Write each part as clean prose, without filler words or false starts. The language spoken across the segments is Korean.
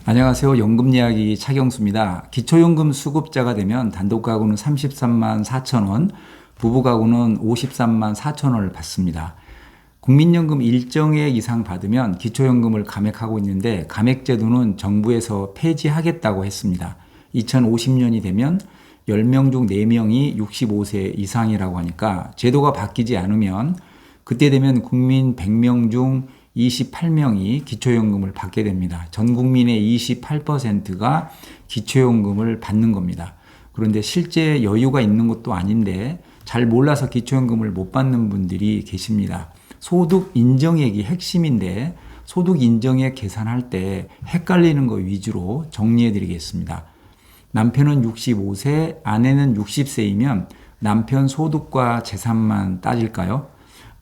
안녕하세요. 연금 이야기 차경수입니다. 기초연금 수급자가 되면 단독가구는 33만 4천 원, 부부가구는 53만 4천 원을 받습니다. 국민연금 일정액 이상 받으면 기초연금을 감액하고 있는데 감액제도는 정부에서 폐지하겠다고 했습니다. 2050년이 되면 10명 중 4명이 65세 이상이라고 하니까 제도가 바뀌지 않으면 그때 되면 국민 100명 중 28명이 기초연금을 받게 됩니다. 전 국민의 28%가 기초연금을 받는 겁니다. 그런데 실제 여유가 있는 것도 아닌데 잘 몰라서 기초연금을 못 받는 분들이 계십니다. 소득 인정액이 핵심인데 소득 인정액 계산할 때 헷갈리는 거 위주로 정리해 드리겠습니다. 남편은 65세, 아내는 60세이면 남편 소득과 재산만 따질까요?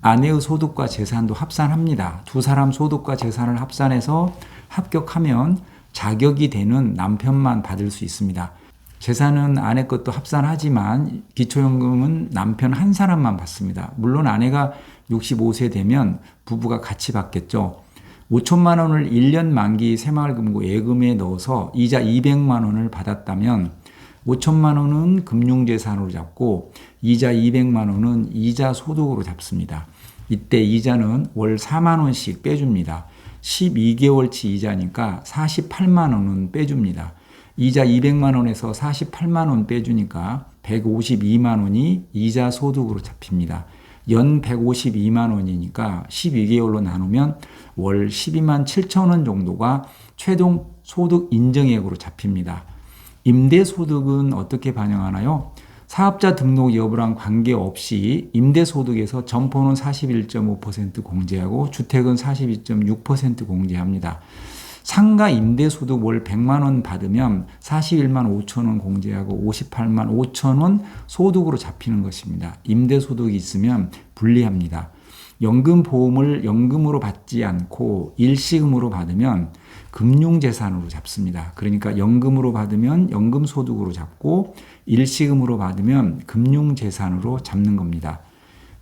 아내의 소득과 재산도 합산합니다. 두 사람 소득과 재산을 합산해서 합격하면 자격이 되는 남편만 받을 수 있습니다. 재산은 아내 것도 합산하지만 기초연금은 남편 한 사람만 받습니다. 물론 아내가 65세 되면 부부가 같이 받겠죠. 5천만 원을 1년 만기 새마을금고 예금에 넣어서 이자 200만 원을 받았다면 5천만 원은 금융재산으로 잡고 이자 200만 원은 이자 소득으로 잡습니다. 이때 이자는 월 4만 원씩 빼줍니다. 12개월치 이자니까 48만 원은 빼줍니다. 이자 200만 원에서 48만 원 빼주니까 152만 원이 이자 소득으로 잡힙니다. 연 152만 원이니까 12개월로 나누면 월 12만 7천 원 정도가 최종 소득 인정액으로 잡힙니다. 임대소득은 어떻게 반영하나요? 사업자 등록 여부랑 관계없이 임대소득에서 점포는 41.5% 공제하고 주택은 42.6% 공제합니다. 상가 임대소득 월 100만 원 받으면 41만 5천 원 공제하고 58만 5천 원 소득으로 잡히는 것입니다. 임대소득이 있으면 불리합니다. 연금보험을 연금으로 받지 않고 일시금으로 받으면 금융재산으로 잡습니다. 그러니까 연금으로 받으면 연금소득으로 잡고 일시금으로 받으면 금융재산으로 잡는 겁니다.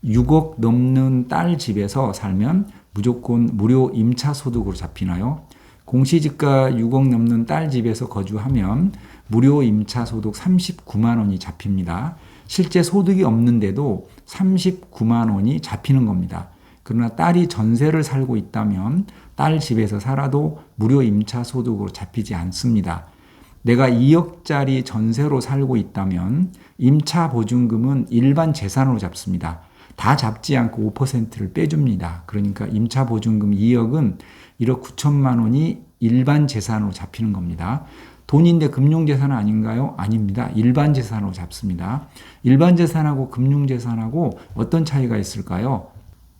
6억 넘는 딸 집에서 살면 무조건 무료 임차소득으로 잡히나요? 공시지가 6억 넘는 딸 집에서 거주하면 무료 임차소득 39만 원이 잡힙니다. 실제 소득이 없는데도 39만 원이 잡히는 겁니다. 그러나 딸이 전세를 살고 있다면 딸 집에서 살아도 무료 임차소득으로 잡히지 않습니다. 내가 2억짜리 전세로 살고 있다면 임차보증금은 일반 재산으로 잡습니다. 다 잡지 않고 5%를 빼줍니다. 그러니까 임차보증금 2억은 1억 9천만 원이 일반 재산으로 잡히는 겁니다. 돈인데 금융재산은 아닌가요? 아닙니다. 일반 재산으로 잡습니다. 일반 재산하고 금융재산하고 어떤 차이가 있을까요?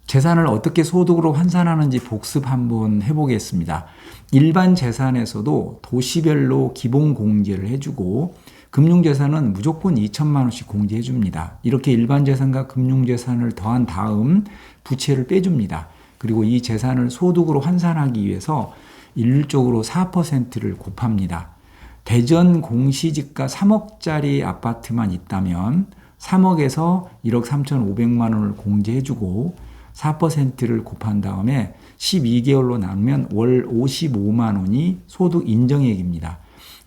재산을 어떻게 소득으로 환산하는지 복습 한번 해보겠습니다. 일반 재산에서도 도시별로 기본 공제를 해주고 금융재산은 무조건 2천만 원씩 공제해 줍니다. 이렇게 일반 재산과 금융재산을 더한 다음 부채를 빼줍니다. 그리고 이 재산을 소득으로 환산하기 위해서 일률적으로 4%를 곱합니다. 대전 공시지가 3억짜리 아파트만 있다면 3억에서 1억 3,500만 원을 공제해주고 4%를 곱한 다음에 12개월로 나누면 월 55만 원이 소득 인정액입니다.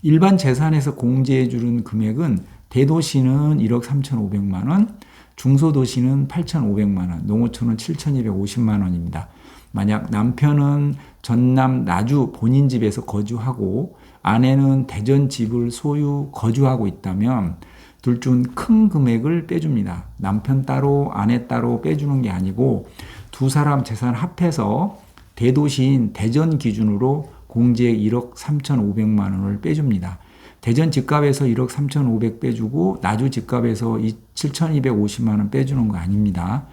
일반 재산에서 공제해주는 금액은 대도시는 1억 3,500만 원, 중소도시는 8,500만 원, 농어촌은 7,250만 원입니다. 만약 남편은 전남 나주 본인 집에서 거주하고 아내는 대전 집을 소유 거주하고 있다면 둘 중 큰 금액을 빼줍니다. 남편 따로 아내 따로 빼주는 게 아니고 두 사람 재산 합해서 대도시인 대전 기준으로 공제액 1억 3,500만 원을 빼줍니다. 대전 집값에서 1억 3,500 빼주고 나주 집값에서 7,250만 원 빼주는 거 아닙니다.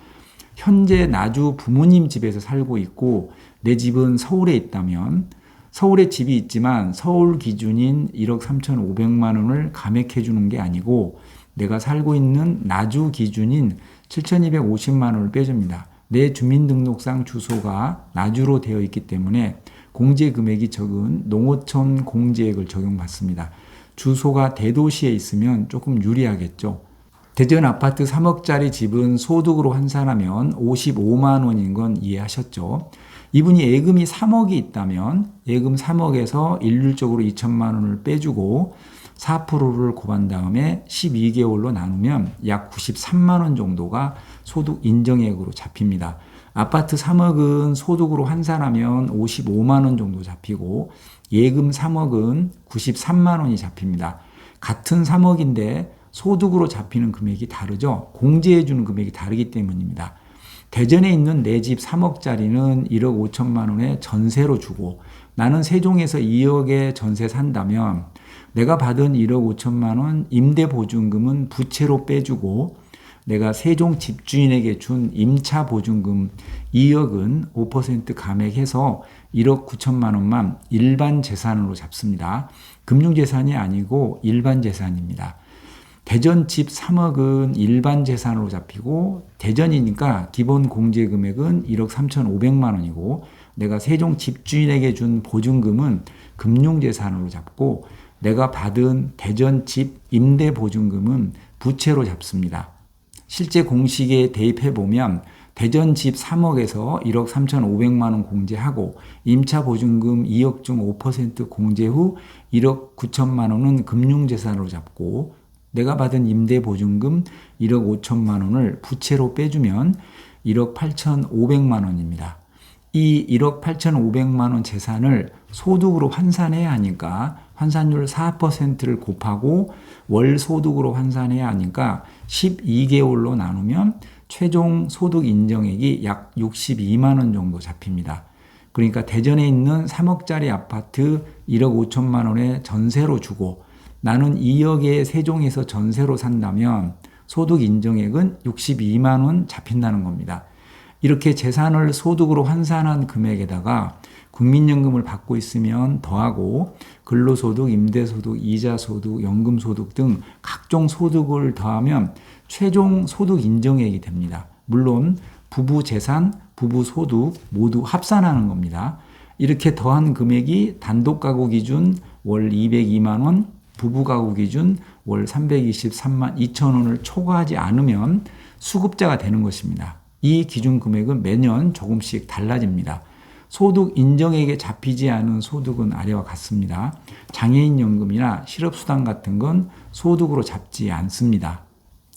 현재 나주 부모님 집에서 살고 있고 내 집은 서울에 있다면 서울에 집이 있지만 서울 기준인 1억 3,500만 원을 감액해 주는 게 아니고 내가 살고 있는 나주 기준인 7,250만 원을 빼줍니다. 내 주민등록상 주소가 나주로 되어 있기 때문에 공제 금액이 적은 농어촌 공제액을 적용받습니다. 주소가 대도시에 있으면 조금 유리하겠죠. 대전 아파트 3억짜리 집은 소득으로 환산하면 55만 원인 건 이해하셨죠? 이분이 예금이 3억이 있다면 예금 3억에서 일률적으로 2천만 원을 빼주고 4%를 곱한 다음에 12개월로 나누면 약 93만 원 정도가 소득 인정액으로 잡힙니다. 아파트 3억은 소득으로 환산하면 55만 원 정도 잡히고 예금 3억은 93만 원이 잡힙니다. 같은 3억인데 소득으로 잡히는 금액이 다르죠. 공제해 주는 금액이 다르기 때문입니다. 대전에 있는 내 집 3억짜리는 1억 5천만 원에 전세로 주고 나는 세종에서 2억에 전세 산다면 내가 받은 1억 5천만 원 임대보증금은 부채로 빼주고 내가 세종 집주인에게 준 임차 보증금 2억은 5% 감액해서 1억 9천만 원만 일반 재산으로 잡습니다. 금융재산이 아니고 일반 재산입니다. 대전 집 3억은 일반 재산으로 잡히고 대전이니까 기본 공제 금액은 1억 3,500만 원이고 내가 세종 집주인에게 준 보증금은 금융재산으로 잡고 내가 받은 대전 집 임대 보증금은 부채로 잡습니다. 실제 공식에 대입해 보면 대전 집 3억에서 1억 3,500만 원 공제하고 임차 보증금 2억 중 5% 공제 후 1억 9천만 원은 금융재산으로 잡고 내가 받은 임대보증금 1억 5천만 원을 부채로 빼주면 1억 8,500만 원입니다. 이 1억 8,500만 원 재산을 소득으로 환산해야 하니까 환산율 4%를 곱하고 월 소득으로 환산해야 하니까 12개월로 나누면 최종 소득 인정액이 약 62만 원 정도 잡힙니다. 그러니까 대전에 있는 3억짜리 아파트 1억 5천만 원에 전세로 주고 나는 2억에 세종에서 전세로 산다면 소득 인정액은 62만 원 잡힌다는 겁니다. 이렇게 재산을 소득으로 환산한 금액에다가 국민연금을 받고 있으면 더하고 근로소득, 임대소득, 이자소득, 연금소득 등 각종 소득을 더하면 최종 소득 인정액이 됩니다. 물론 부부 재산, 부부 소득 모두 합산하는 겁니다. 이렇게 더한 금액이 단독 가구 기준 월 202만 원, 부부 가구 기준 월 323만 2천 원을 초과하지 않으면 수급자가 되는 것입니다. 이 기준 금액은 매년 조금씩 달라집니다. 소득 인정액에 잡히지 않은 소득은 아래와 같습니다. 장애인연금이나 실업수당 같은 건 소득으로 잡지 않습니다.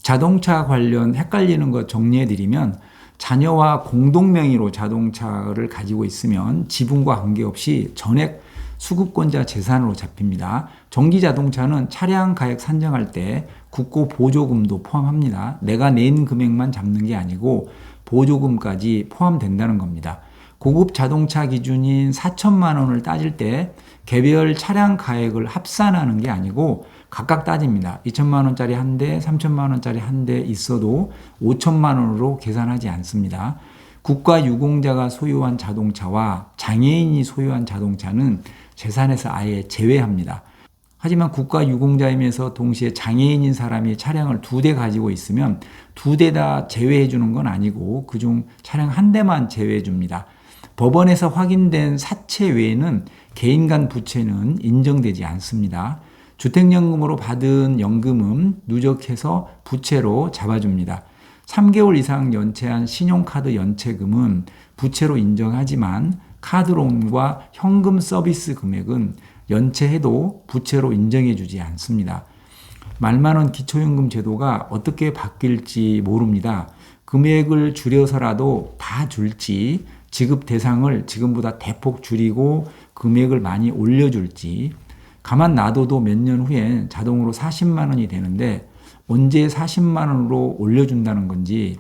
자동차 관련 헷갈리는 것 정리해드리면 자녀와 공동명의로 자동차를 가지고 있으면 지분과 관계없이 전액 수급권자 재산으로 잡힙니다. 전기자동차는 차량 가액 산정할 때 국고 보조금도 포함합니다. 내가 낸 금액만 잡는 게 아니고 보조금까지 포함된다는 겁니다. 고급 자동차 기준인 4천만 원을 따질 때 개별 차량 가액을 합산하는 게 아니고 각각 따집니다. 2천만 원짜리 한 대, 3천만 원짜리 한 대 있어도 5천만 원으로 계산하지 않습니다. 국가유공자가 소유한 자동차와 장애인이 소유한 자동차는 재산에서 아예 제외합니다. 하지만 국가유공자이면서 동시에 장애인인 사람이 차량을 2대 가지고 있으면 2대 다 제외해 주는 건 아니고 그중 차량 한 대만 제외해 줍니다. 법원에서 확인된 사채 외에는 개인 간 부채는 인정되지 않습니다. 주택연금으로 받은 연금은 누적해서 부채로 잡아줍니다. 3개월 이상 연체한 신용카드 연체금은 부채로 인정하지만 카드론과 현금 서비스 금액은 연체해도 부채로 인정해주지 않습니다. 말 많은 기초연금 제도가 어떻게 바뀔지 모릅니다. 금액을 줄여서라도 다 줄지, 지급 대상을 지금보다 대폭 줄이고 금액을 많이 올려줄지, 가만 놔둬도 몇 년 후엔 자동으로 40만 원이 되는데 언제 40만 원으로 올려준다는 건지,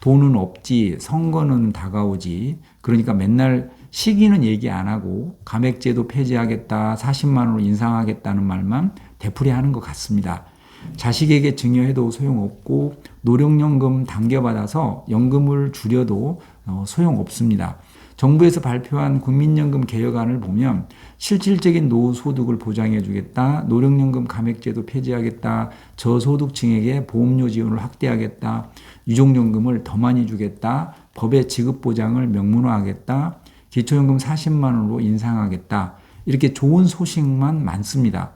돈은 없지, 선거는 다가오지, 그러니까 맨날 시기는 얘기 안 하고 감액제도 폐지하겠다, 40만 원으로 인상하겠다는 말만 되풀이하는 것 같습니다. 자식에게 증여해도 소용없고 노령연금 당겨받아서 연금을 줄여도 소용없습니다. 정부에서 발표한 국민연금 개혁안을 보면 실질적인 노후소득을 보장해 주겠다, 노령연금 감액제도 폐지하겠다, 저소득층에게 보험료 지원을 확대하겠다, 유족연금을 더 많이 주겠다, 법의 지급보장을 명문화하겠다, 기초연금 40만 원으로 인상하겠다, 이렇게 좋은 소식만 많습니다.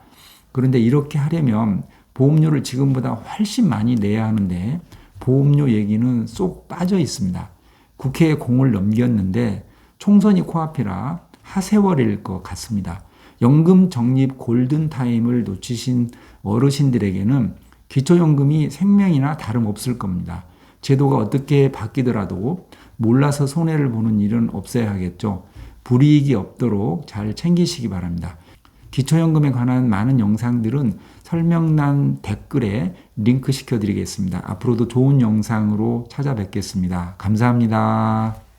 그런데 이렇게 하려면 보험료를 지금보다 훨씬 많이 내야 하는데 보험료 얘기는 쏙 빠져 있습니다. 국회에 공을 넘겼는데 총선이 코앞이라 하세월일 것 같습니다. 연금 적립 골든타임을 놓치신 어르신들에게는 기초연금이 생명이나 다름없을 겁니다. 제도가 어떻게 바뀌더라도 몰라서 손해를 보는 일은 없어야 하겠죠. 불이익이 없도록 잘 챙기시기 바랍니다. 기초연금에 관한 많은 영상들은 설명란 댓글에 링크 시켜드리겠습니다. 앞으로도 좋은 영상으로 찾아뵙겠습니다. 감사합니다.